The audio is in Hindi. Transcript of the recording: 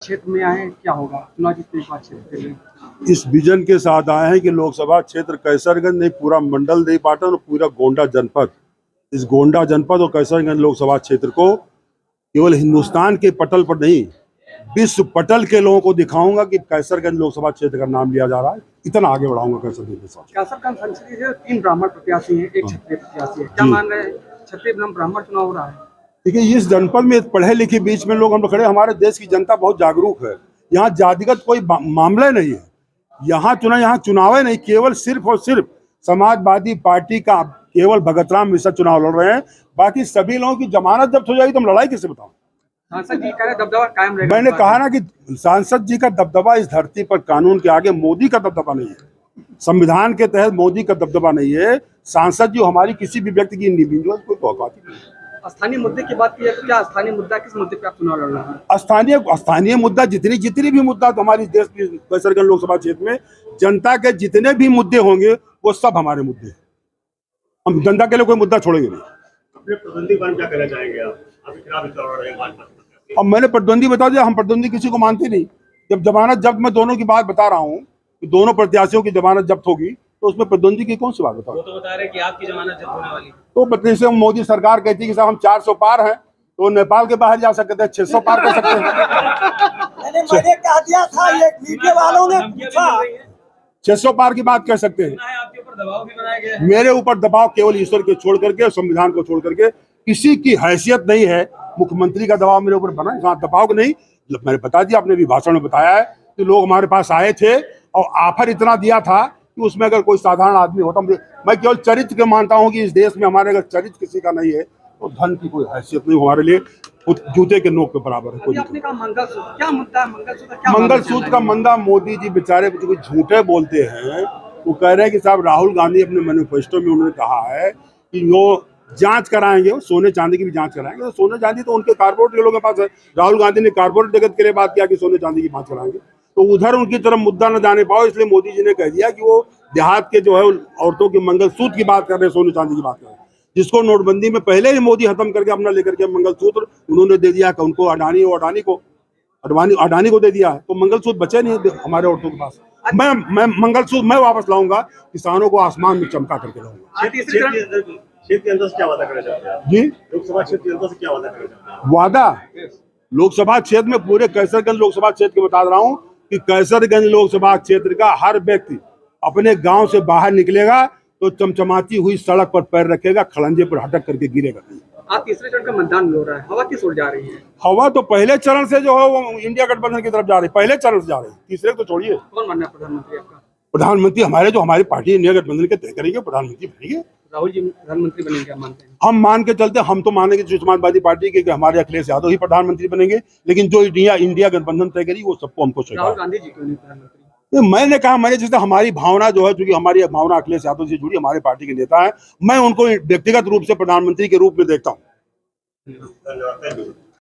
क्षेत्र में आए, क्या होगा चुनाव जीतने के बाद क्षेत्र के लिए? इस विजन के साथ आए हैं कि लोकसभा क्षेत्र कैसरगंज नहीं, पूरा मंडल देवी पाटन और पूरा गोंडा जनपद, इस गोंडा जनपद और कैसरगंज लोकसभा क्षेत्र को केवल हिंदुस्तान के पटल पर नहीं, विश्व पटल के लोगों को दिखाऊंगा कि कैसरगंज लोकसभा क्षेत्र का नाम लिया जा रहा है। इतना आगे बढ़ाऊंगा कैसरगंज के साथ। कैसरगंज संसदीय से 3 ब्राह्मण प्रत्याशी हैं, एक क्षत्रिय प्रत्याशी है, क्या मान रहे हैं? क्षत्रिय बनाम ब्राह्मण चुनाव हो रहा है। देखिए, इस जनपद में पढ़े लिखे बीच में लोग हम लोग खड़े, हमारे देश की जनता बहुत जागरूक है। यहाँ जातिगत कोई मामला नहीं है। यहाँ चुनाव नहीं, केवल सिर्फ और सिर्फ समाजवादी पार्टी का केवल भगत राम मिश्रा चुनाव लड़ रहे हैं। बाकी सभी लोगों की जमानत जब्त हो जाएगी तो हम लड़ाई किससे बताऊं? सांसद जी का दबदबा कायम रहेगा। मैंने कहा ना कि सांसद जी का दबदबा इस धरती पर कानून के आगे मोदी का दबदबा नहीं है। संविधान के तहत मोदी का दबदबा नहीं है। सांसद जी हमारी किसी भी व्यक्ति की इंडिविजुअल कोई औकात नहीं है। स्थानीय मुद्दे की बात की है तो क्या स्थानीय मुद्दा, किस मुद्दे पे आप चुनाव लड़ रहे हैं? स्थानीय मुद्दा जितनी भी मुद्दा तो हमारी देश की कैसरगंज लोकसभा क्षेत्र में जनता के जितने भी मुद्दे होंगे वो सब हमारे मुद्दे हैं। हम जनता के लिए कोई मुद्दा छोड़ेंगे नहीं। अपने प्रतिद्वंदी पर क्या कहना चाहेंगे आप? अभी चुनाव लड़ रहे हैं। अब मैंने प्रतिद्वंदी बता दिया, हम प्रतिद्वंदी किसी को मानते नहीं। जब जमानत जब्त, मैं दोनों की बात बता रहा हूँ कि दोनों प्रत्याशियों की जमानत जब्त होगी तो उसमें प्रतिद्वंदी की कौन सी बात बताओ? वो तो बता रहे कि आपकी जमानत जब्त होने वाली। तो जैसे मोदी सरकार कहती है कि साहब हम 400 पार हैं तो नेपाल के बाहर जा सकते हैं, 600 पार कर सकते हैं। मैंने कह दिया था, ये मीडिया वालों ने पूछा 600 पार की बात कह सकते हैं। आपके ऊपर दबाव भी बनाया गया है। मेरे ऊपर दबाव केवल ईश्वर को छोड़ करके, संविधान को छोड़ करके, किसी की हैसियत नहीं है। मुख्यमंत्री का दबाव मेरे ऊपर बना, यहाँ दबाव नहीं। मैंने बता दिया, आपने भी भाषण में बताया है कि लोग हमारे पास आए थे और ऑफर इतना दिया था कि उसमें अगर कोई साधारण आदमी होता, मैं केवल चरित्र के मानता हूँ कि इस देश में हमारे अगर चरित्र किसी का नहीं है तो धन की कोई हैसियत नहीं हमारे लिए, जूते के नोक के बराबर है। आपने कहा मंगलसूत्र, क्या मुद्दा है मंगलसूत्र? क्या मंगलसूत्र का मुद्दा, मोदी जी बेचारे जो झूठे बोलते हैं, वो कह रहे हैं कि साहब राहुल गांधी अपने मैनिफेस्टो में उन्होंने कहा है कि वो जांच कराएंगे, वो सोने चांदी की भी जांच कराएंगे। तो सोने चांदी तो उनके कारपोरेट के लोगों के पास है। राहुल गांधी ने कारपोरेट जगत के लिए बात किया कि सोने चांदी की जांच कराएंगे, तो उधर उनकी तरफ मुद्दा न जाने पाओ, इसलिए मोदी जी ने कह दिया कि वो देहात के जो है औरतों के मंगलसूत्र की बात कर रहे हैं, सोने चांदी की बात कर रहे हैं। जिसको नोटबंदी में पहले ही मोदी खत्म करके अपना लेकर के मंगलसूत्र उन्होंने दे दिया कि उनको अडानी को दे दिया है, तो मंगलसूत्र बचे नहीं हमारे औरतों के पास। मैं मंगलसूत्र मैं वापस लाऊंगा, किसानों को आसमान में चमका करके लाऊंगा। क्षेत्र के अंदर से क्या वादा करना चाहते हैं जी? लोकसभा क्षेत्र के अंदर से क्या वादा करना चाहते हैं? वादा लोकसभा क्षेत्र में, पूरे कैसरगंज लोकसभा क्षेत्र के बता रहा हूँ कि कैसरगंज लोकसभा क्षेत्र का हर व्यक्ति अपने गांव से बाहर निकलेगा तो चमचमाती हुई सड़क पर पैर रखेगा, खड़ंजे पर हटक करके गिरेगा। आप तीसरे चरण का मतदान हो रहा है, हवा किस ओर जा रही है? हवा तो पहले चरण से जो है वो इंडिया गठबंधन की तरफ जा रही है, पहले चरण से जा रही है, तीसरे तो छोड़िए। कौन बनना है प्रधानमंत्री आपका? प्रधानमंत्री हमारी पार्टी इंडिया गठबंधन के तय करेंगे, प्रधानमंत्री बनेंगे। राहुल जी प्रधानमंत्री बनेंगे, क्या मानते हैं? हम मान के चलते, हम तो मानेंगे जो समाजवादी पार्टी के कि हमारे अखिलेश यादव ही प्रधानमंत्री बनेंगे, लेकिन जो इंडिया गठबंधन तय करेगी वो सबको हमको स्वीकार। राहुल गांधी जी क्यों नहीं प्रधानमंत्री? मैंने कहा, मैंने जैसे हमारी भावना जो है, क्योंकि हमारी भावना अखिलेश यादव से जुड़ी, हमारे पार्टी के नेता है, मैं उनको व्यक्तिगत रूप से प्रधानमंत्री के रूप में देखता हूँ। धन्यवाद।